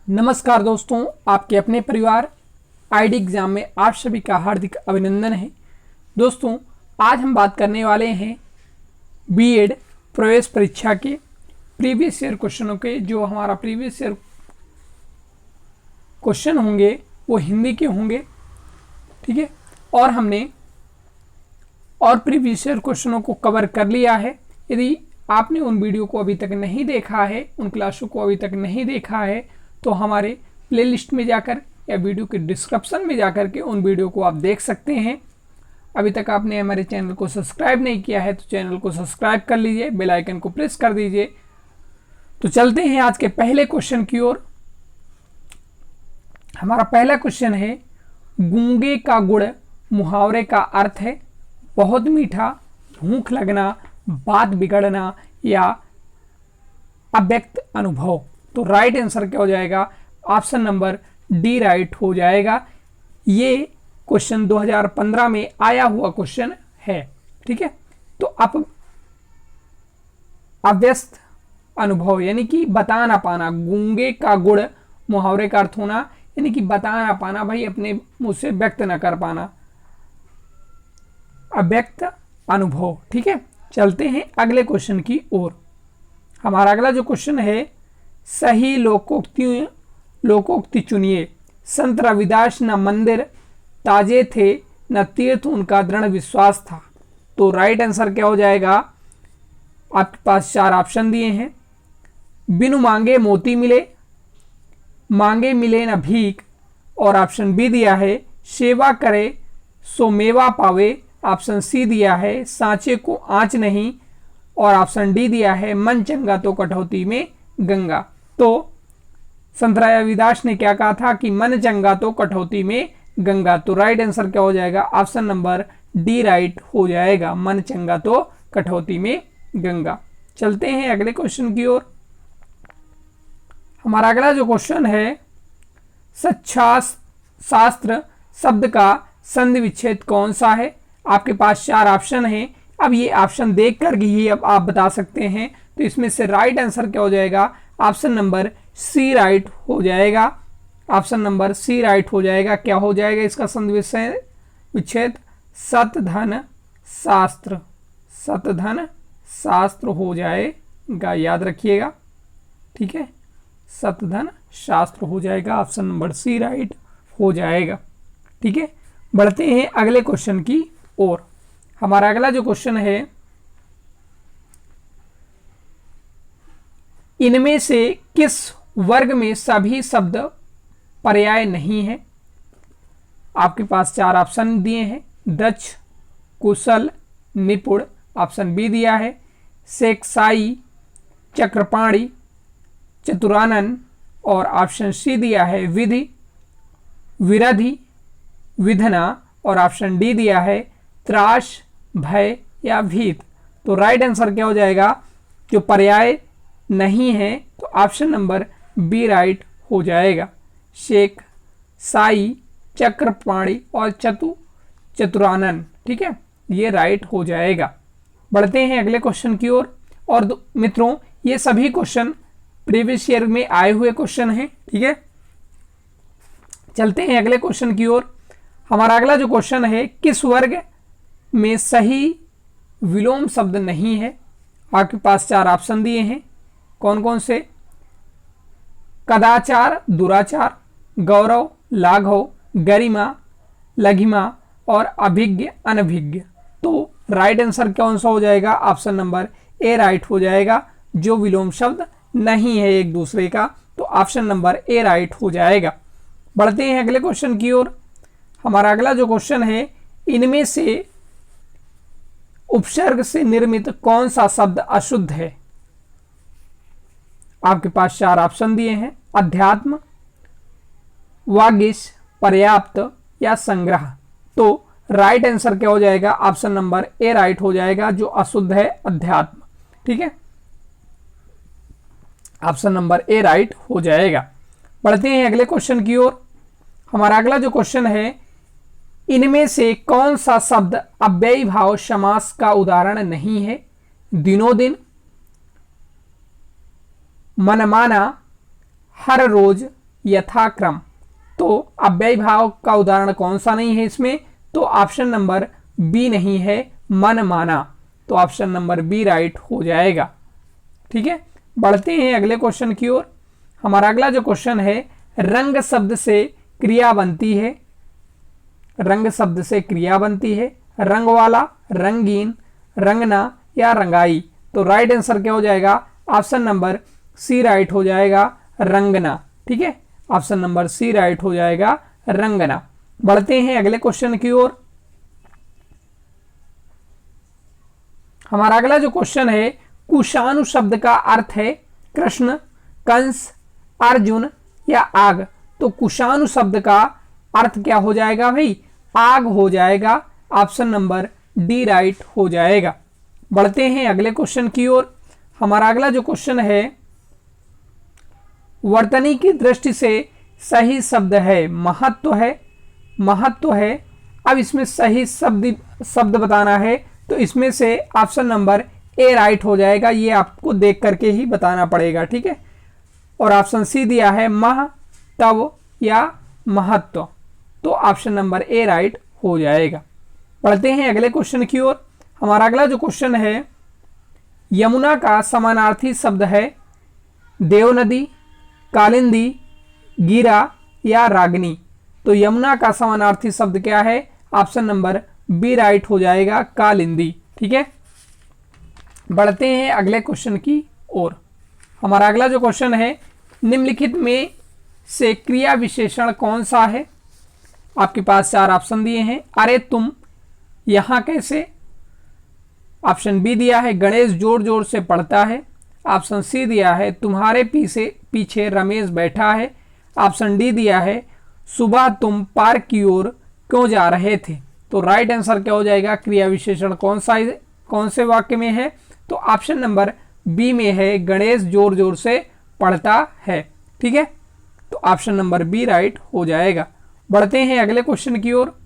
नमस्कार दोस्तों, आपके अपने परिवार आईडी एग्जाम में आप सभी का हार्दिक अभिनंदन है। दोस्तों, आज हम बात करने वाले हैं बीएड प्रवेश परीक्षा के प्रीवियस ईयर क्वेश्चनों के। जो हमारा प्रीवियस ईयर क्वेश्चन होंगे वो हिंदी के होंगे, ठीक है। और हमने और प्रीवियस ईयर क्वेश्चनों को कवर कर लिया है। यदि आपने उन वीडियो को अभी तक नहीं देखा है, उन क्लासों को अभी तक नहीं देखा है, तो हमारे प्लेलिस्ट में जाकर या वीडियो के डिस्क्रिप्शन में जाकर के उन वीडियो को आप देख सकते हैं। अभी तक आपने हमारे चैनल को सब्सक्राइब नहीं किया है तो चैनल को सब्सक्राइब कर लीजिए, बेल आइकन को प्रेस कर दीजिए। तो चलते हैं आज के पहले क्वेश्चन की ओर। हमारा पहला क्वेश्चन है, गूंगे का गुड़ मुहावरे का अर्थ है बहुत मीठा, भूख लगना, बात बिगड़ना या अव्यक्त अनुभव। तो राइट आंसर क्या हो जाएगा? ऑप्शन नंबर डी राइट हो जाएगा। ये क्वेश्चन 2015 में आया हुआ क्वेश्चन है, ठीक है। तो आप अव्यस्त अनुभव यानी कि बता ना पाना, गूंगे का गुड़ मुहावरे का अर्थ होना यानी कि बता ना पाना, भाई अपने मुंह से व्यक्त ना कर पाना, अव्यक्त अनुभव, ठीक है। चलते हैं अगले क्वेश्चन की ओर। हमारा अगला जो क्वेश्चन है, सही लोकोक्ति चुनिए। संत रविदास न मंदिर ताजे थे, न तीर्थ उनका दृढ़ विश्वास था। तो राइट आंसर क्या हो जाएगा? आपके पास चार ऑप्शन दिए हैं। बिनु मांगे मोती मिले, मांगे मिले न भीख, और ऑप्शन बी दिया है सेवा करे सो मेवा पावे, ऑप्शन सी दिया है सांचे को आंच नहीं, और ऑप्शन डी दिया है मन चंगा तो कटौती में गंगा। तो संत रविदास ने क्या कहा था कि मन चंगा तो कटौती में गंगा। तो राइट आंसर क्या हो जाएगा? ऑप्शन नंबर डी राइट हो जाएगा, मन चंगा तो कटौती में गंगा। चलते हैं अगले क्वेश्चन की ओर। हमारा अगला जो क्वेश्चन है, शास्त्र शब्द का संधि विच्छेद कौन सा है? आपके पास चार ऑप्शन हैं। अब ये ऑप्शन देख कर ही अब आप बता सकते हैं। तो इसमें से राइट आंसर क्या हो जाएगा? ऑप्शन नंबर सी राइट हो जाएगा। ऑप्शन नंबर सी राइट हो जाएगा। क्या हो जाएगा इसका संधि विच्छेद? सत धन शास्त्र, सत धन शास्त्र हो जाएगा, याद रखिएगा, ठीक है। सत धन शास्त्र हो जाएगा, ऑप्शन नंबर सी राइट हो जाएगा, ठीक है। बढ़ते हैं अगले क्वेश्चन की ओर। हमारा अगला जो क्वेश्चन है, इनमें से किस वर्ग में सभी शब्द पर्याय नहीं है? आपके पास चार ऑप्शन दिए हैं। दक्ष, कुशल, निपुण, ऑप्शन बी दिया है शेखसाई, चक्रपाणी, चतुरानन, और ऑप्शन सी दिया है विधि, विरधि, विधना, और ऑप्शन डी दिया है त्रास, भय या भीत। तो राइट आंसर क्या हो जाएगा? जो पर्याय नहीं है तो ऑप्शन नंबर बी राइट हो जाएगा, शेख, साई, चक्रपाणी और चतुरानन, ठीक है, ये राइट हो जाएगा। बढ़ते हैं अगले क्वेश्चन की ओर। और मित्रों, ये सभी क्वेश्चन प्रीवियस ईयर में आए हुए क्वेश्चन हैं, ठीक है। चलते हैं अगले क्वेश्चन की ओर। हमारा अगला जो क्वेश्चन है, किस वर्ग में सही विलोम शब्द नहीं है? आपके पास चार ऑप्शन दिए हैं। कौन कौन से? कदाचार, दुराचार, गौरव, लाघव, गरिमा, लघिमा, और अभिज्ञ, अनभिज्ञ। तो राइट आंसर कौन सा हो जाएगा? ऑप्शन नंबर ए राइट हो जाएगा, जो विलोम शब्द नहीं है एक दूसरे का। तो ऑप्शन नंबर ए राइट हो जाएगा। बढ़ते हैं अगले क्वेश्चन की ओर। हमारा अगला जो क्वेश्चन है, इनमें से उपसर्ग से निर्मित कौन सा शब्द अशुद्ध है? आपके पास चार ऑप्शन दिए हैं। अध्यात्म, वागीश, पर्याप्त या संग्रह। तो राइट आंसर क्या हो जाएगा? ऑप्शन नंबर ए राइट हो जाएगा, जो अशुद्ध है अध्यात्म, ठीक है। ऑप्शन नंबर ए राइट हो जाएगा। बढ़ते हैं अगले क्वेश्चन की ओर। हमारा अगला जो क्वेश्चन है, इनमें से कौन सा शब्द अव्ययी भाव समास का उदाहरण नहीं है? दिनों दिन, मनमाना, हर रोज यथाक्रम। तो अव्ययी भाव का उदाहरण कौन सा नहीं है इसमें? तो ऑप्शन नंबर बी नहीं है, मन माना। तो ऑप्शन नंबर बी राइट हो जाएगा। ठीक है, बढ़ते हैं अगले क्वेश्चन की ओर। हमारा अगला जो क्वेश्चन है, रंग शब्द से क्रिया बनती है। रंग शब्द से क्रिया बनती है, रंग वाला, रंगीन, रंगना या रंगाई। तो राइट आंसर क्या हो जाएगा? ऑप्शन नंबर सी राइट हो जाएगा, रंगना। ठीक है, ऑप्शन नंबर सी राइट हो जाएगा, रंगना। बढ़ते हैं अगले क्वेश्चन की ओर। हमारा अगला जो क्वेश्चन है, कुशानु शब्द का अर्थ है कृष्ण, कंस, अर्जुन या आग। तो कुशानु शब्द का अर्थ क्या हो जाएगा भाई? आग हो जाएगा। ऑप्शन नंबर डी राइट हो जाएगा। बढ़ते हैं अगले क्वेश्चन की ओर। हमारा अगला जो क्वेश्चन है, वर्तनी की दृष्टि से सही शब्द है महत्व है। महत्व है। अब इसमें सही शब्द बताना है, तो इसमें से ऑप्शन नंबर ए राइट हो जाएगा। ये आपको देख करके ही बताना पड़ेगा। ठीक है, और ऑप्शन सी दिया है मह, तव या महत्व। तो ऑप्शन नंबर ए राइट हो जाएगा। पढ़ते हैं अगले क्वेश्चन की ओर। हमारा अगला जो क्वेश्चन है, यमुना का समानार्थी शब्द है देव नदी, कालिंदी, गिरा या रागनी। तो यमुना का समानार्थी शब्द क्या है? ऑप्शन नंबर बी राइट हो जाएगा, कालिंदी। ठीक है, बढ़ते हैं अगले क्वेश्चन की ओर। हमारा अगला जो क्वेश्चन है, निम्नलिखित में से क्रिया विशेषण कौन सा है? आपके पास 4 ऑप्शन दिए हैं। अरे तुम यहां कैसे? ऑप्शन बी दिया है गणेश जोर जोर से पढ़ता है। ऑप्शन सी दिया है तुम्हारे पीछे रमेश बैठा है। ऑप्शन डी दिया है सुबह तुम पार्क की ओर क्यों जा रहे थे। तो राइट आंसर क्या हो जाएगा? क्रिया विशेषण कौन से वाक्य में है? तो ऑप्शन नंबर बी में है, गणेश जोर जोर से पढ़ता है। ठीक है, तो ऑप्शन नंबर बी राइट हो जाएगा। बढ़ते हैं अगले क्वेश्चन की ओर।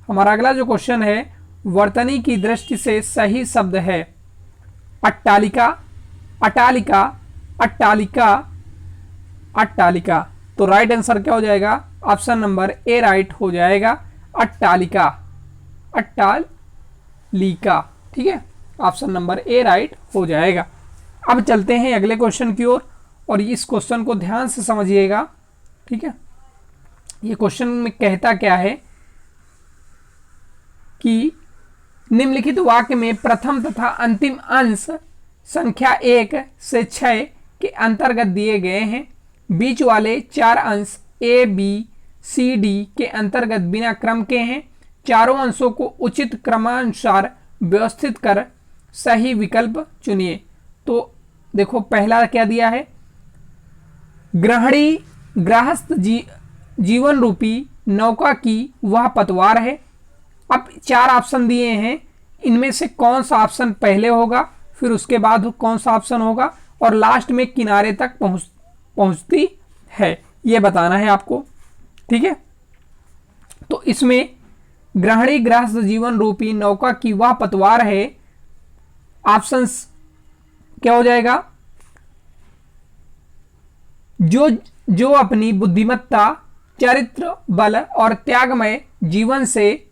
हमारा अगला जो क्वेश्चन है, वर्तनी की दृष्टि से सही शब्द है अट्टालिका, अटालिका, अट्टालिका, अट्टालिका। तो राइट आंसर क्या हो जाएगा? ऑप्शन नंबर ए राइट हो जाएगा, अट्टालिका, अट्टालिका। ठीक है, ऑप्शन नंबर ए राइट हो जाएगा। अब चलते हैं अगले क्वेश्चन की ओर, और इस क्वेश्चन को ध्यान से समझिएगा। ठीक है, ये क्वेश्चन में कहता क्या है कि निम्नलिखित वाक्य में प्रथम तथा अंतिम अंश संख्या 1 से 6 के अंतर्गत दिए गए हैं। बीच वाले 4 अंश ए, बी, सी, डी के अंतर्गत बिना क्रम के हैं। चारों अंशों को उचित क्रमानुसार व्यवस्थित कर सही विकल्प चुनिए। तो देखो पहला क्या दिया है, गृहिणी गृहस्थ जीवन रूपी नौका की वह पतवार है। अब 4 ऑप्शन दिए हैं, इनमें से कौन सा ऑप्शन पहले होगा, फिर उसके बाद कौन सा ऑप्शन होगा, और लास्ट में किनारे तक पहुंचती है, यह बताना है आपको। ठीक है, तो इसमें गृहिणी गृहस्थ जीवन रूपी नौका की वह पतवार है, ऑप्शन क्या हो जाएगा? जो अपनी बुद्धिमत्ता, चरित्र, बल और त्यागमय जीवन से,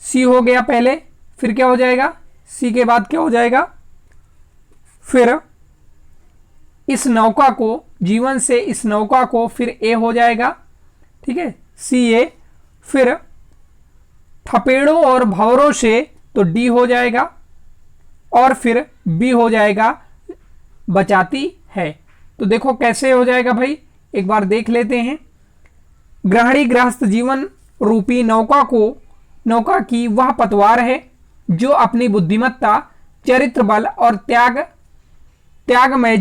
सी हो गया पहले, फिर क्या हो जाएगा? सी के बाद क्या हो जाएगा? फिर इस नौका को, जीवन से इस नौका को, फिर ए हो जाएगा। ठीक है, सी ए, फिर थपेड़ों और भंवरों से, तो डी हो जाएगा, और फिर बी हो जाएगा, बचाती है। तो देखो कैसे हो जाएगा भाई, एक बार देख लेते हैं। गृहिणी गृहस्थ जीवन रूपी नौका की वह पतवार है जो अपनी बुद्धिमत्ता, चरित्र, बल और त्यागमय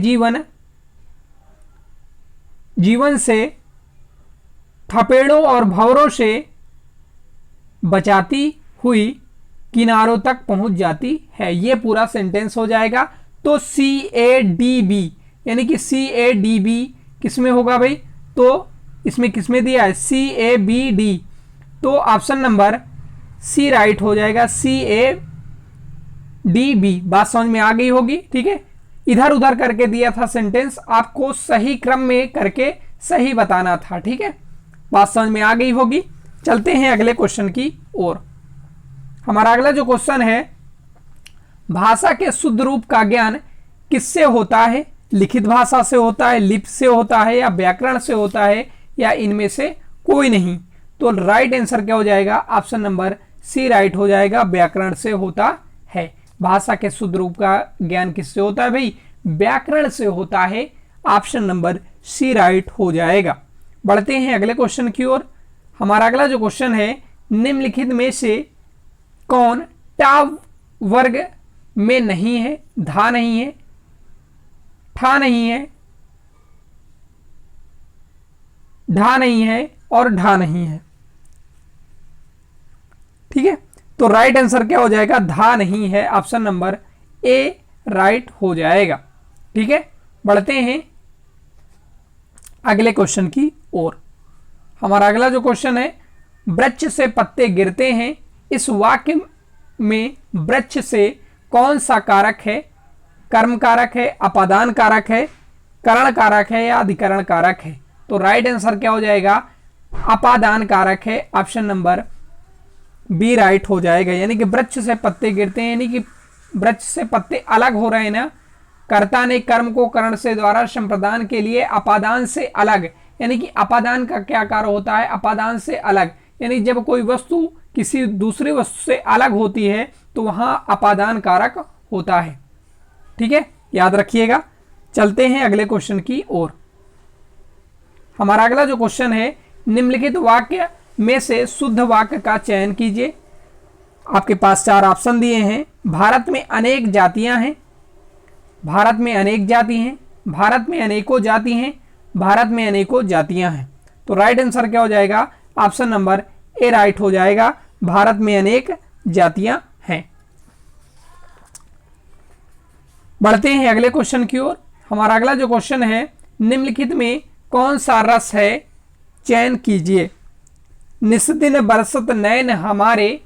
जीवन से थपेड़ों और भंवरों से बचाती हुई किनारों तक पहुंच जाती है। ये पूरा सेंटेंस हो जाएगा। तो सी ए डी बी, यानी कि सी ए डी बी किसमें होगा भाई? तो इसमें किसमें दिया है? सी ए बी डी। तो ऑप्शन नंबर सी राइट हो जाएगा, सी ए डी बी। बात समझ में आ गई होगी। ठीक है, इधर उधर करके दिया था सेंटेंस, आपको सही क्रम में करके सही बताना था। ठीक है, बात समझ में आ गई होगी। चलते हैं अगले क्वेश्चन की ओर। हमारा अगला जो क्वेश्चन है, भाषा के शुद्ध रूप का ज्ञान किससे होता है? लिखित भाषा से होता है, लिपि से होता है, या व्याकरण से होता है, या इनमें से कोई नहीं? तो राइट आंसर क्या हो जाएगा? ऑप्शन नंबर सी राइट हो जाएगा, व्याकरण से होता है। भाषा के शुद्ध रूप का ज्ञान किससे होता है भाई? व्याकरण से होता है। ऑप्शन नंबर सी राइट हो जाएगा। बढ़ते हैं अगले क्वेश्चन की ओर। हमारा अगला जो क्वेश्चन है, निम्नलिखित में से कौन टा वर्ग में नहीं है? धा नहीं है, ठा नहीं है, ढा नहीं है और ढा नहीं है। ठीक है, तो राइट आंसर क्या हो जाएगा? धा नहीं है। ऑप्शन नंबर ए राइट हो जाएगा। ठीक है, बढ़ते हैं अगले क्वेश्चन की ओर। हमारा अगला जो क्वेश्चन है, वृक्ष से पत्ते गिरते हैं, इस वाक्य में वृक्ष से कौन सा कारक है? कर्म कारक है, अपादान कारक है, करण कारक है, या अधिकरण कारक है? तो राइट आंसर क्या हो जाएगा? अपादान कारक है। ऑप्शन नंबर बी राइट हो जाएगा। यानी कि वृक्ष से पत्ते गिरते हैं, यानी कि वृक्ष से पत्ते अलग हो रहे हैं ना। कर्ता ने कर्म को करण से द्वारा संप्रदान के लिए अपादान से अलग, यानी कि अपादान का क्या कार्य होता है? अपादान से अलग, यानी जब कोई वस्तु किसी दूसरी वस्तु से अलग होती है तो वहां अपादान कारक होता है। ठीक है, याद रखिएगा। चलते हैं अगले क्वेश्चन की ओर। हमारा अगला जो क्वेश्चन है, निम्नलिखित वाक्य में से शुद्ध वाक्य का चयन कीजिए। आपके पास 4 ऑप्शन दिए हैं। भारत में अनेक जातियां हैं, भारत में अनेक जाति हैं, भारत में अनेकों जाति हैं, भारत में अनेकों जातियां हैं। तो राइट आंसर क्या हो जाएगा? ऑप्शन नंबर ए राइट हो जाएगा, भारत में अनेक जातियां हैं। बढ़ते हैं अगले क्वेश्चन की ओर। हमारा अगला जो क्वेश्चन है, निम्नलिखित में कौन सा रस है? चयन कीजिए। निस्दिन बरसत नयन हमारे,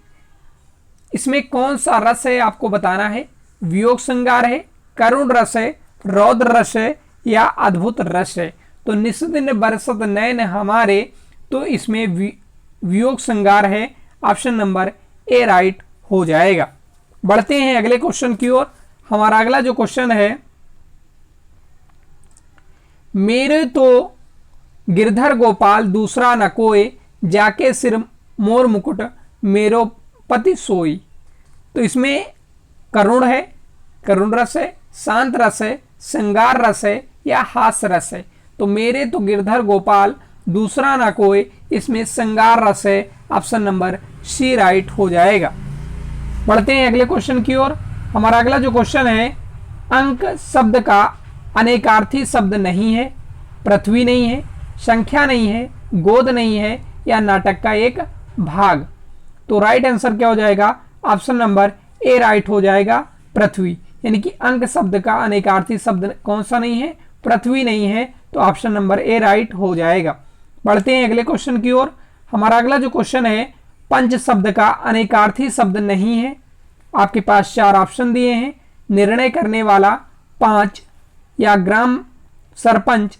इसमें कौन सा रस है आपको बताना है। वियोग श्रृंगार है, करुण रस है, रौद्र रस है, या अद्भुत रस है? तो निस्दिन बरसत नयन हमारे, तो इसमें वियोग श्रृंगार है। ऑप्शन नंबर ए राइट हो जाएगा। बढ़ते हैं अगले क्वेश्चन की ओर। हमारा अगला जो क्वेश्चन है, मेरे तो गिरधर गोपाल दूसरा न कोई, जाके सिर मोर मुकुट मेरो पति सोई। तो इसमें करुण है, करुण रस है, शांत रस है, श्रृंगार रस है, या हास्य रस है? तो मेरे तो गिरधर गोपाल दूसरा ना कोई, इसमें श्रृंगार रस है। ऑप्शन नंबर सी राइट हो जाएगा। बढ़ते हैं अगले क्वेश्चन की ओर। हमारा अगला जो क्वेश्चन है, अंक शब्द का अनेकार्थी शब्द नहीं है, पृथ्वी नहीं है, संख्या नहीं है, गोद नहीं है, या नाटक का एक भाग? तो राइट आंसर क्या हो जाएगा? ऑप्शन नंबर ए राइट हो जाएगा, पृथ्वी। यानी कि अंक शब्द का अनेकार्थी शब्द कौन सा नहीं है? पृथ्वी नहीं है। तो ऑप्शन नंबर ए राइट हो जाएगा। बढ़ते हैं अगले क्वेश्चन की ओर। हमारा अगला जो क्वेश्चन है, पंच शब्द का अनेकार्थी शब्द नहीं है। आपके पास 4 ऑप्शन दिए हैं। निर्णय करने वाला, 5, या ग्राम सरपंच।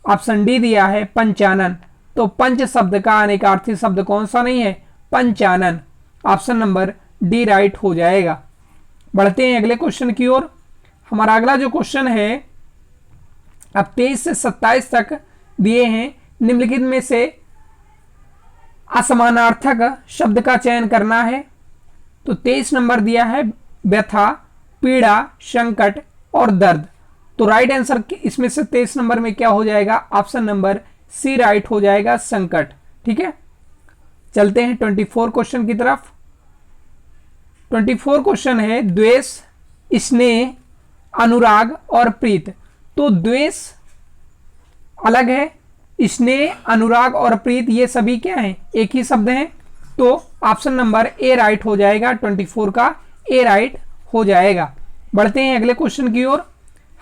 ऑप्शन डी दिया है पंचानन। तो पंच शब्द का अनेकार्थी शब्द कौन सा नहीं है? Panchanan. Option number D right हो जाएगा। बढ़ते हैं अगले क्वेश्चन की ओर। हमारा अगला जो क्वेश्चन है, अब 23 से 27 तक दिए हैं। निम्नलिखित में से असमानार्थक शब्द का चयन करना है। तो 23 नंबर दिया है व्यथा, पीड़ा, संकट और दर्द। तो राइट आंसर इसमें से 23 नंबर में क्या हो जाएगा? ऑप्शन नंबर सी राइट हो जाएगा, संकट। ठीक है, चलते हैं 24 क्वेश्चन की तरफ। 24 क्वेश्चन है, द्वेष, स्नेह, अनुराग और प्रीत। तो द्वेष अलग है, स्नेह, अनुराग और प्रीत ये सभी क्या हैं? एक ही शब्द हैं। तो ऑप्शन नंबर ए राइट हो जाएगा, 24 का ए राइट हो जाएगा। बढ़ते हैं अगले क्वेश्चन की ओर।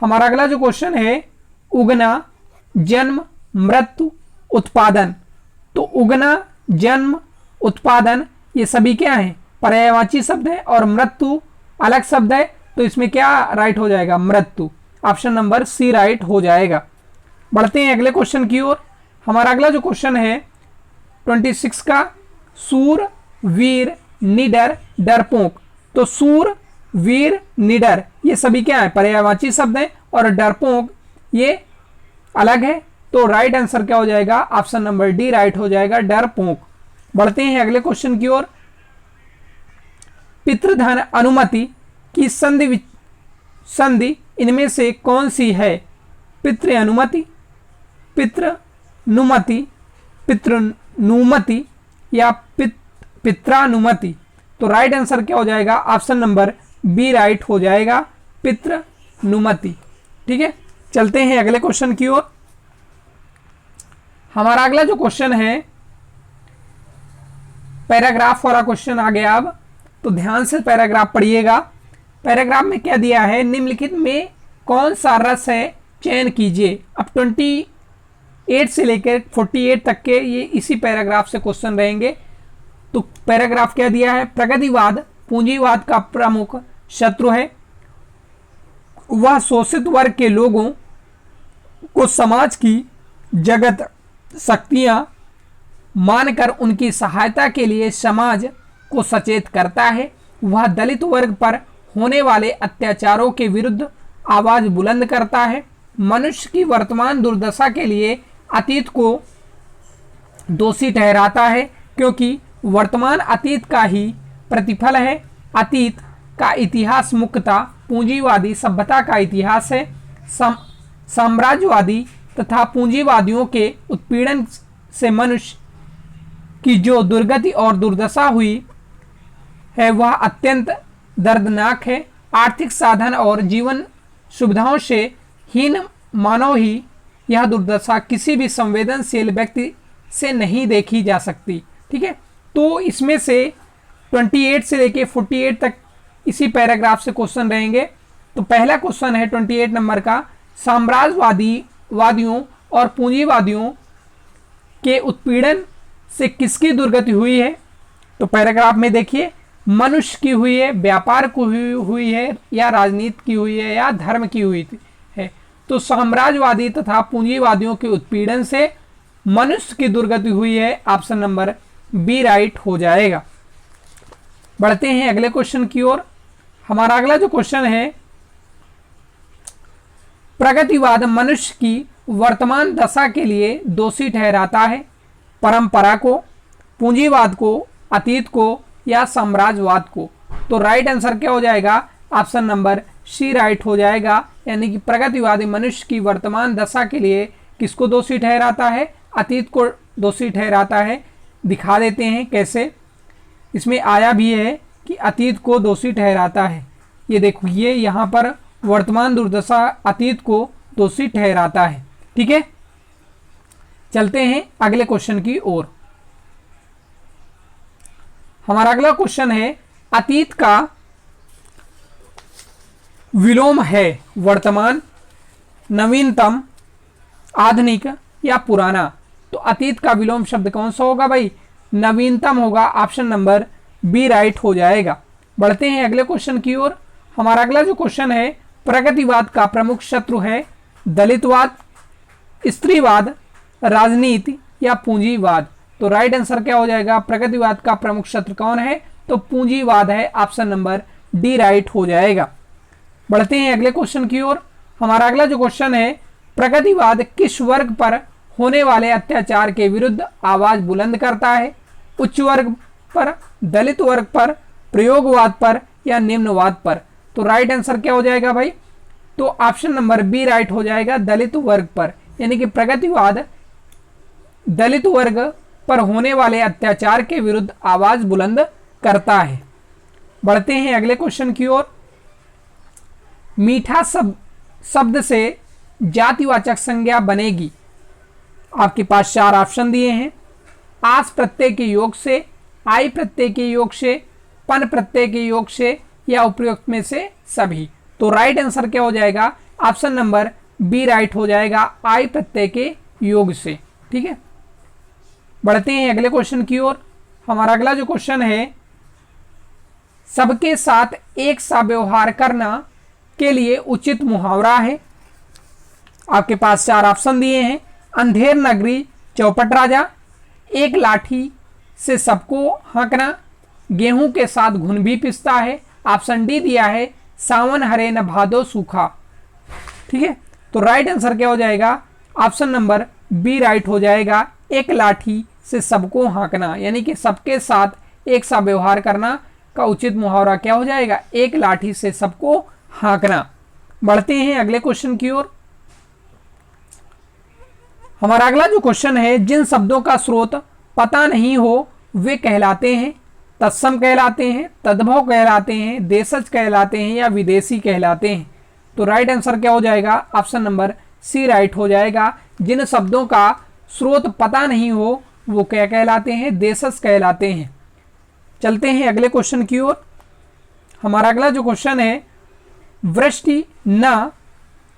हमारा अगला जो क्वेश्चन है, उगना, जन्म, मृत्यु, उत्पादन। तो उगना, जन्म, उत्पादन ये सभी क्या हैं? पर्यायवाची शब्द है, और मृत्यु अलग शब्द है। तो इसमें क्या राइट हो जाएगा? मृत्यु। ऑप्शन नंबर सी राइट हो जाएगा। बढ़ते हैं अगले क्वेश्चन की ओर। हमारा अगला जो क्वेश्चन है 26 का, सूर, वीर, निडर, डरपोक। तो सूर, वीर, निडर ये सभी क्या है, पर्यायवाची शब्द हैं, और डरपोक ये अलग है। तो राइट आंसर क्या हो जाएगा, ऑप्शन नंबर डी राइट हो जाएगा, डरपोक। बढ़ते हैं अगले क्वेश्चन की ओर। पितृधन अनुमति की संधि इनमें से कौन सी है? पितृ अनुमति, पितृनुमति, पितृनुमति या पित्रानुमति। तो राइट आंसर क्या हो जाएगा, ऑप्शन नंबर बी राइट हो जाएगा, पितृनुमति। ठीक है, चलते हैं अगले क्वेश्चन की ओर। हमारा अगला जो क्वेश्चन है पैराग्राफ वाला क्वेश्चन आ गया। अब तो ध्यान से पैराग्राफ पढ़िएगा। पैराग्राफ में क्या दिया है, निम्नलिखित में कौन सा रस है, चयन कीजिए। अब 28 से लेकर 48 तक के ये इसी पैराग्राफ से क्वेश्चन रहेंगे। तो पैराग्राफ क्या दिया है, प्रगतिवाद पूंजीवाद का प्रमुख शत्रु है। वह शोषित वर्ग के लोगों को समाज की जगत शक्तियां मानकर उनकी सहायता के लिए समाज को सचेत करता है। वह दलित वर्ग पर होने वाले अत्याचारों के विरुद्ध आवाज बुलंद करता है। मनुष्य की वर्तमान दुर्दशा के लिए अतीत को दोषी ठहराता है, क्योंकि वर्तमान अतीत का ही प्रतिफल है। अतीत का इतिहास मुख्यतः पूंजीवादी सभ्यता का इतिहास है। साम्राज्यवादी तथा पूंजीवादियों के उत्पीड़न से मनुष्य की जो दुर्गति और दुर्दशा हुई है वह अत्यंत दर्दनाक है। आर्थिक साधन और जीवन सुविधाओं से हीन मानव ही यह दुर्दशा किसी भी संवेदनशील व्यक्ति से नहीं देखी जा सकती। ठीक है, तो इसमें से 28 से लेके 48 तक इसी पैराग्राफ से क्वेश्चन रहेंगे। तो पहला क्वेश्चन है 28 नंबर का, साम्राज्यवादियों और पूंजीवादियों के उत्पीड़न से किसकी दुर्गति हुई है? तो पैराग्राफ में देखिए, मनुष्य की हुई है, व्यापार की हुई है, या राजनीति की हुई है, या धर्म की हुई है। तो साम्राज्यवादी तथा पूंजीवादियों के उत्पीड़न से मनुष्य की दुर्गति हुई है, ऑप्शन नंबर बी राइट हो जाएगा। बढ़ते हैं अगले क्वेश्चन की ओर। हमारा अगला जो क्वेश्चन है, प्रगतिवाद मनुष्य की वर्तमान दशा के लिए दोषी ठहराता है। परंपरा को, पूंजीवाद को, अतीत को, या साम्राज्यवाद को। तो राइट आंसर क्या हो जाएगा, ऑप्शन नंबर सी राइट हो जाएगा, यानी कि प्रगतिवादी मनुष्य की वर्तमान दशा के लिए किसको दोषी ठहराता है, अतीत को दोषी ठहराता है। दिखा देते हैं कैसे। इसमें आया भी है कि अतीत को दोषी ठहराता है। ये देखो, ये यहाँ पर वर्तमान दुर्दशा अतीत को दोषी ठहराता है। ठीक है, चलते हैं अगले क्वेश्चन की ओर। हमारा अगला क्वेश्चन है, अतीत का विलोम है वर्तमान, नवीनतम, आधुनिक या पुराना। तो अतीत का विलोम शब्द कौन सा होगा भाई, नवीनतम होगा, ऑप्शन नंबर बी राइट हो जाएगा। बढ़ते हैं अगले क्वेश्चन की ओर। हमारा अगला जो क्वेश्चन है, प्रगतिवाद का प्रमुख शत्रु है दलितवाद, स्त्रीवाद, राजनीति या पूंजीवाद। तो राइट आंसर क्या हो जाएगा, प्रगतिवाद का प्रमुख शत्रु कौन है, तो पूंजीवाद है, ऑप्शन नंबर डी राइट हो जाएगा। बढ़ते हैं अगले क्वेश्चन की ओर। हमारा अगला जो क्वेश्चन है, प्रगतिवाद किस वर्ग पर होने वाले अत्याचार के विरुद्ध आवाज बुलंद करता है? उच्च वर्ग पर, दलित वर्ग पर, प्रयोगवाद पर या निम्नवाद पर। तो राइट आंसर क्या हो जाएगा भाई, तो ऑप्शन नंबर बी राइट हो जाएगा, दलित वर्ग पर। यानी कि प्रगतिवाद दलित वर्ग पर होने वाले अत्याचार के विरुद्ध आवाज बुलंद करता है। बढ़ते हैं अगले क्वेश्चन की ओर। मीठा शब्द से जातिवाचक संज्ञा बनेगी। आपके पास 4 ऑप्शन दिए हैं, आस प्रत्यय के योग से, आई प्रत्यय के योग से, पन प्रत्यय के योग से या उपयुक्त में से सभी। तो राइट आंसर क्या हो जाएगा, ऑप्शन नंबर बी राइट हो जाएगा, आई प्रत्यय के योग से। ठीक है, बढ़ते हैं अगले क्वेश्चन की ओर। हमारा अगला जो क्वेश्चन है, सबके साथ एक सा व्यवहार करना के लिए उचित मुहावरा है। आपके पास 4 ऑप्शन दिए हैं। अंधेर नगरी चौपट राजा, एक लाठी से सबको हाँकना, गेहूं के साथ घुन भी पिसता है। ऑप्शन डी दिया है सावन हरे न भादो सूखा। ठीक है, तो राइट आंसर क्या हो जाएगा? ऑप्शन नंबर बी राइट हो जाएगा। एक लाठी से सबको हाँकना, यानी कि सबके साथ एक सा व्यवहार करना का उचित मुहावरा क्या हो जाएगा? एक लाठी से सबको हाँकना। बढ़ते हैं अगले क्वेश्चन की ओर। हमारा अगला जो क्वेश्चन है, जिन शब्दों का स्रोत पता नहीं हो वे कहलाते हैं? तत्सम कहलाते हैं, तद्भव कहलाते हैं, देशज कहलाते हैं या विदेशी कहलाते हैं? तो राइट आंसर क्या हो जाएगा? ऑप्शन नंबर सी राइट हो जाएगा। जिन शब्दों का स्रोत पता नहीं हो वो क्या कहलाते हैं? देशज कहलाते हैं। चलते हैं अगले क्वेश्चन की ओर। हमारा अगला जो क्वेश्चन है, वृष्टि न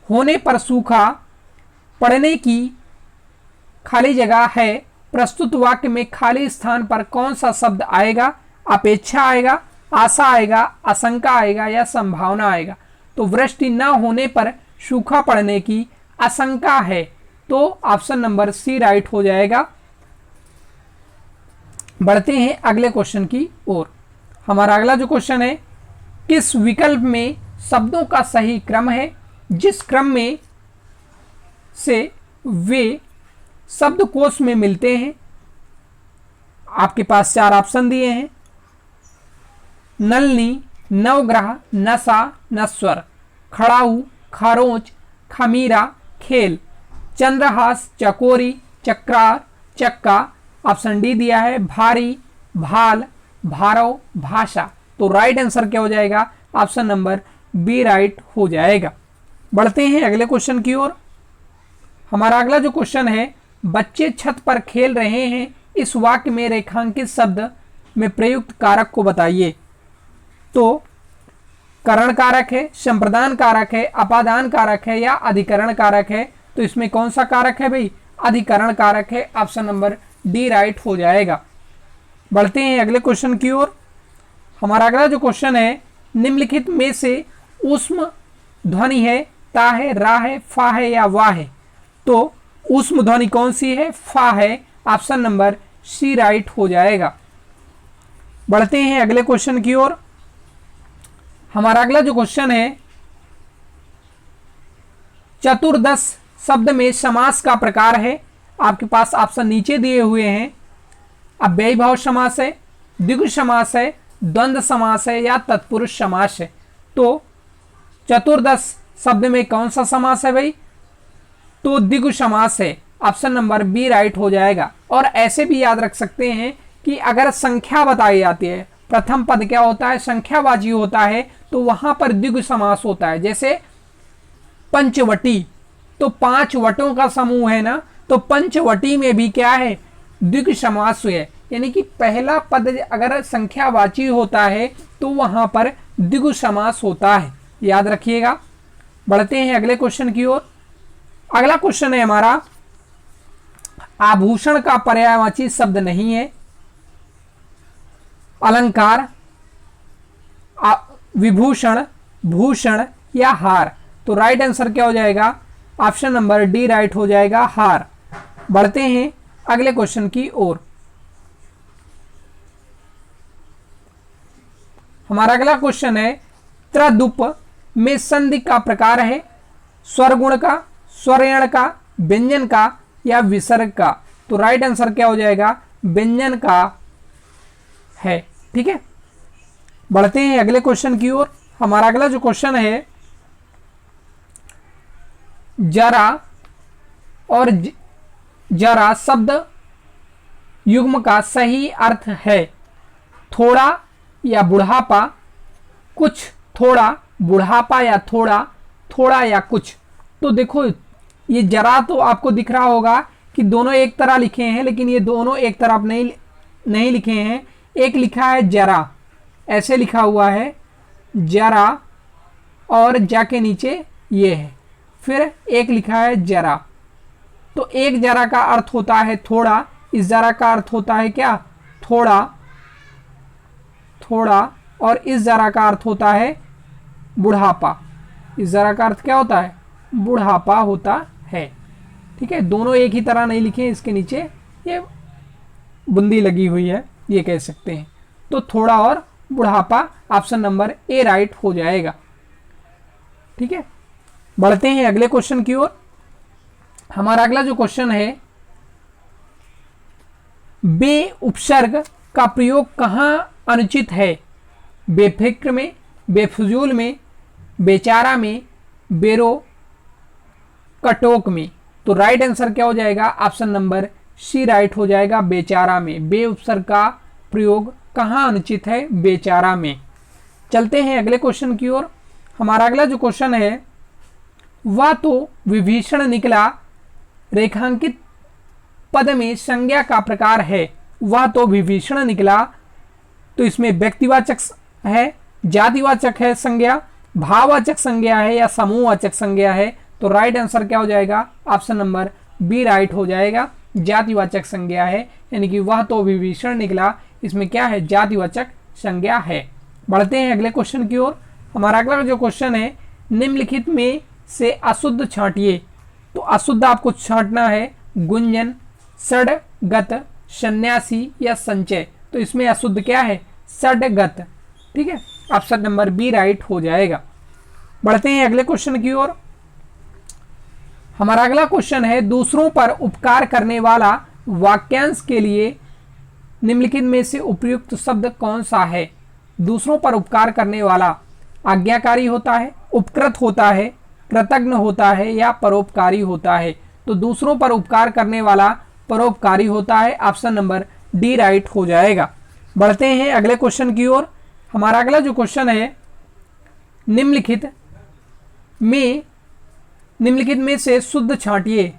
होने पर सूखा पड़ने की खाली जगह है, प्रस्तुत वाक्य में खाली स्थान पर कौन सा शब्द आएगा? अपेक्षा आएगा, आशा आएगा, आशंका आएगा या संभावना आएगा? तो वृष्टि न होने पर सूखा पड़ने की आशंका है, तो ऑप्शन नंबर सी राइट हो जाएगा। बढ़ते हैं अगले क्वेश्चन की ओर। हमारा अगला जो क्वेश्चन है, किस विकल्प में शब्दों का सही क्रम है जिस क्रम में से वे शब्दकोश में मिलते हैं? आपके पास 4 ऑप्शन दिए हैं। नलनी, नवग्रह, नशा, नस्वर, खड़ाऊ, खरोंच, खमीरा, खेल, चंद्रहास, चकोरी, चक्रार, चक्का। ऑप्शन डी दिया है भारी, भाल, भारव, भाषा। तो राइट आंसर क्या हो जाएगा? ऑप्शन नंबर बी राइट हो जाएगा। बढ़ते हैं अगले क्वेश्चन की ओर। हमारा अगला जो क्वेश्चन है, बच्चे छत पर खेल रहे हैं, इस वाक्य में रेखांकित शब्द में प्रयुक्त कारक को बताइए। तो करण कारक है, संप्रदान कारक है, अपादान कारक है या अधिकरण कारक है? तो इसमें कौन सा कारक है भाई? अधिकरण कारक है। ऑप्शन नंबर डी राइट हो जाएगा। बढ़ते हैं अगले क्वेश्चन की ओर। हमारा अगला जो क्वेश्चन है, निम्नलिखित में से ऊष्म ध्वनि है, ता है, रा है, फा है या वाह है? तो ऊष्म ध्वनि कौन सी है? फा है। ऑप्शन नंबर सी राइट हो जाएगा। बढ़ते हैं अगले क्वेश्चन की ओर। हमारा अगला जो क्वेश्चन है, चतुर्दश शब्द में समास का प्रकार है। आपके पास ऑप्शन नीचे दिए हुए हैं। अव्ययी भाव समास है, द्विगु समास है, द्वंद्व समास है या तत्पुरुष समास है? तो चतुर्दश शब्द में कौन सा समास है भाई? तो द्विगु समास है। ऑप्शन नंबर बी राइट हो जाएगा। और ऐसे भी याद रख सकते हैं कि अगर संख्या बताई जाती है, प्रथम पद क्या होता है? संख्यावाची होता है, तो वहां पर द्विगु समास होता है। जैसे पंचवटी, तो 5 वटों का समूह है ना, तो पंचवटी में भी क्या है? द्विगु समास है। यानी कि पहला पद अगर संख्यावाची होता है तो वहां पर द्विगु समास होता है, याद रखिएगा। बढ़ते हैं अगले क्वेश्चन की ओर। अगला क्वेश्चन है हमारा, आभूषण का पर्यायवाची शब्द नहीं है। अलंकार, विभूषण, भूषण या हार? तो राइट आंसर क्या हो जाएगा? ऑप्शन नंबर डी राइट हो जाएगा, हार। बढ़ते हैं अगले क्वेश्चन की ओर। हमारा अगला क्वेश्चन है, त्रदुप में संधि का प्रकार है, स्वरगुण का, स्वरयण का, व्यंजन का या विसर्ग का? तो राइट आंसर क्या हो जाएगा? व्यंजन का है। ठीक है, बढ़ते हैं अगले क्वेश्चन की ओर। हमारा अगला जो क्वेश्चन है, जरा और जरा शब्द युग्म का सही अर्थ है थोड़ा या बुढ़ापा, कुछ, थोड़ा, बुढ़ापा या थोड़ा, थोड़ा या कुछ? तो देखो, ये जरा तो आपको दिख रहा होगा कि दोनों एक तरह लिखे हैं, लेकिन ये दोनों एक तरफ नहीं लिखे हैं। एक लिखा है जरा, ऐसे लिखा हुआ है जरा, और जा के नीचे ये है, फिर एक लिखा है जरा। तो एक जरा का अर्थ होता है थोड़ा, इस जरा का अर्थ होता है क्या? थोड़ा, थोड़ा, और इस जरा का अर्थ होता है बुढ़ापा। इस जरा का अर्थ क्या होता है? बुढ़ापा होता है। ठीक है, दोनों एक ही तरह नहीं लिखे, इसके नीचे ये बूंदी लगी हुई है, ये कह सकते हैं। तो थोड़ा और बुढ़ापा, ऑप्शन नंबर ए राइट हो जाएगा। ठीक है, बढ़ते हैं अगले क्वेश्चन की ओर। हमारा अगला जो क्वेश्चन है, बे उपसर्ग का प्रयोग कहां अनुचित है? बेफिक्र में, बेफजूल में, बेचारा में, बेरो कटोक में। तो राइट आंसर क्या हो जाएगा? ऑप्शन नंबर सी राइट हो जाएगा, बेचारा में। बे उपसर्ग का प्रयोग कहां अनुचित है? बेचारा में। चलते हैं अगले क्वेश्चन की ओर। हमारा अगला जो क्वेश्चन है, वह तो विभीषण निकला रेखांकित पद में संज्ञा का प्रकार है। वह तो विभीषण निकला, तो इसमें व्यक्तिवाचक है, जातिवाचक है संज्ञा, भाववाचक संज्ञा है या समूहवाचक संज्ञा है? तो राइट आंसर क्या हो जाएगा? ऑप्शन नंबर बी राइट हो जाएगा, जातिवाचक संज्ञा है। यानी कि वह तो विभीषण निकला, इसमें क्या है? जातिवाचक संज्ञा है। बढ़ते हैं अगले क्वेश्चन की ओर। हमारा अगला जो क्वेश्चन है, निम्नलिखित में से अशुद्ध छांटिए। तो अशुद्ध आपको छांटना है गुंजन, षडगत, सन्यासी या संचय। तो इसमें अशुद्ध क्या है? षडगत। ठीक है, ऑप्शन नंबर बी राइट हो जाएगा। बढ़ते हैं अगले क्वेश्चन की ओर। हमारा अगला क्वेश्चन है, दूसरों पर उपकार करने वाला वाक्यांश के लिए निम्नलिखित में से उपयुक्त शब्द कौन सा है? दूसरों पर उपकार करने वाला आज्ञाकारी होता है, उपकृत होता है, कृतज्ञ होता है या परोपकारी होता है? तो दूसरों पर उपकार करने वाला परोपकारी होता है, ऑप्शन नंबर डी राइट हो जाएगा। बढ़ते हैं अगले क्वेश्चन की ओर। हमारा अगला जो क्वेश्चन है, निम्नलिखित में से शुद्ध छांटिए।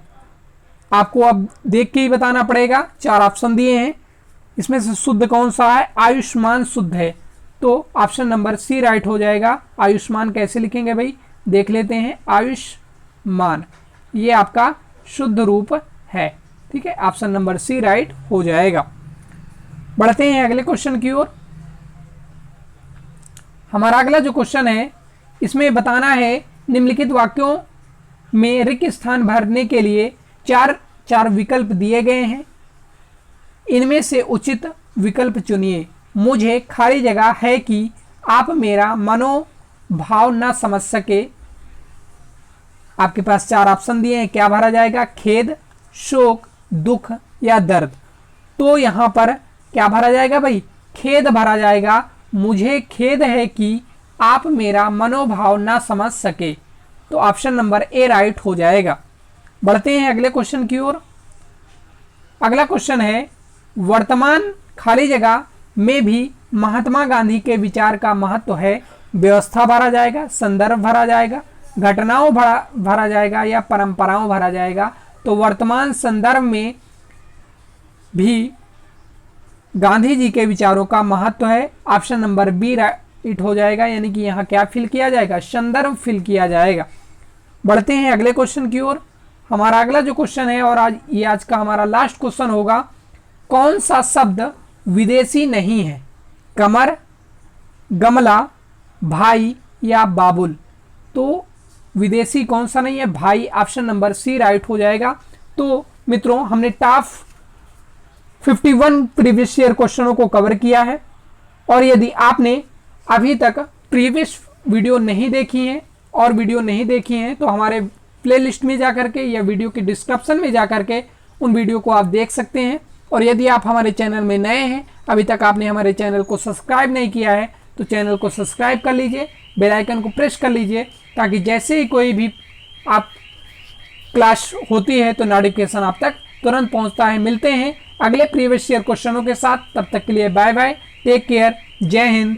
आपको अब देख के ही बताना पड़ेगा, 4 ऑप्शन दिए हैं, इसमें से शुद्ध कौन सा है? आयुष्मान शुद्ध है, तो ऑप्शन नंबर सी राइट हो जाएगा। आयुष्मान कैसे लिखेंगे भाई? देख लेते हैं। आयुष्मान ये आपका शुद्ध रूप है। ठीक है, ऑप्शन नंबर सी राइट हो जाएगा। बढ़ते हैं अगले क्वेश्चन की ओर। हमारा अगला जो क्वेश्चन है, इसमें बताना है निम्नलिखित वाक्यों में रिक्त स्थान भरने के लिए चार विकल्प दिए गए हैं, इनमें से उचित विकल्प चुनिए। मुझे खाली जगह है कि आप मेरा मनोभाव न समझ सके। आपके पास 4 ऑप्शन दिए हैं, क्या भरा जाएगा? खेद, शोक, दुख या दर्द। तो यहां पर क्या भरा जाएगा भाई? खेद भरा जाएगा। मुझे खेद है कि आप मेरा मनोभाव ना समझ सके, तो ऑप्शन नंबर ए राइट हो जाएगा। बढ़ते हैं अगले क्वेश्चन की ओर। अगला क्वेश्चन है, वर्तमान खाली जगह में भी महात्मा गांधी के विचार का महत्व है। व्यवस्था भरा जाएगा, संदर्भ भरा जाएगा, घटनाओं भरा जाएगा या परंपराओं भरा जाएगा? तो वर्तमान संदर्भ में भी गांधी जी के विचारों का महत्व है, ऑप्शन नंबर बी राइट हो जाएगा। यानी कि यहाँ क्या फिल किया जाएगा? संदर्भ फिल किया जाएगा। बढ़ते हैं अगले क्वेश्चन की ओर। हमारा अगला जो क्वेश्चन है, और आज का हमारा लास्ट क्वेश्चन होगा, कौन सा शब्द विदेशी नहीं है? कमर, गमला, भाई या बाबुल? तो विदेशी कौन सा नहीं है? भाई, ऑप्शन नंबर सी राइट हो जाएगा। तो मित्रों, हमने टॉप 51 प्रीवियस ईयर क्वेश्चनों को कवर किया है, और यदि आपने अभी तक प्रीवियस वीडियो नहीं देखी है और वीडियो नहीं देखी हैं, तो हमारे प्लेलिस्ट में जाकर के या वीडियो के डिस्क्रिप्शन में जाकर के उन वीडियो को आप देख सकते हैं। और यदि आप हमारे चैनल में नए हैं, अभी तक आपने हमारे चैनल को सब्सक्राइब नहीं किया है, तो चैनल को सब्सक्राइब कर लीजिए, बेल आइकन को प्रेस कर लीजिए, ताकि जैसे ही कोई भी आप क्लास होती है तो नोटिफिकेशन आप तक तुरंत पहुंचता है। मिलते हैं अगले प्रीवियस ईयर क्वेश्चनों के साथ, तब तक के लिए बाय बाय, टेक केयर, जय हिंद,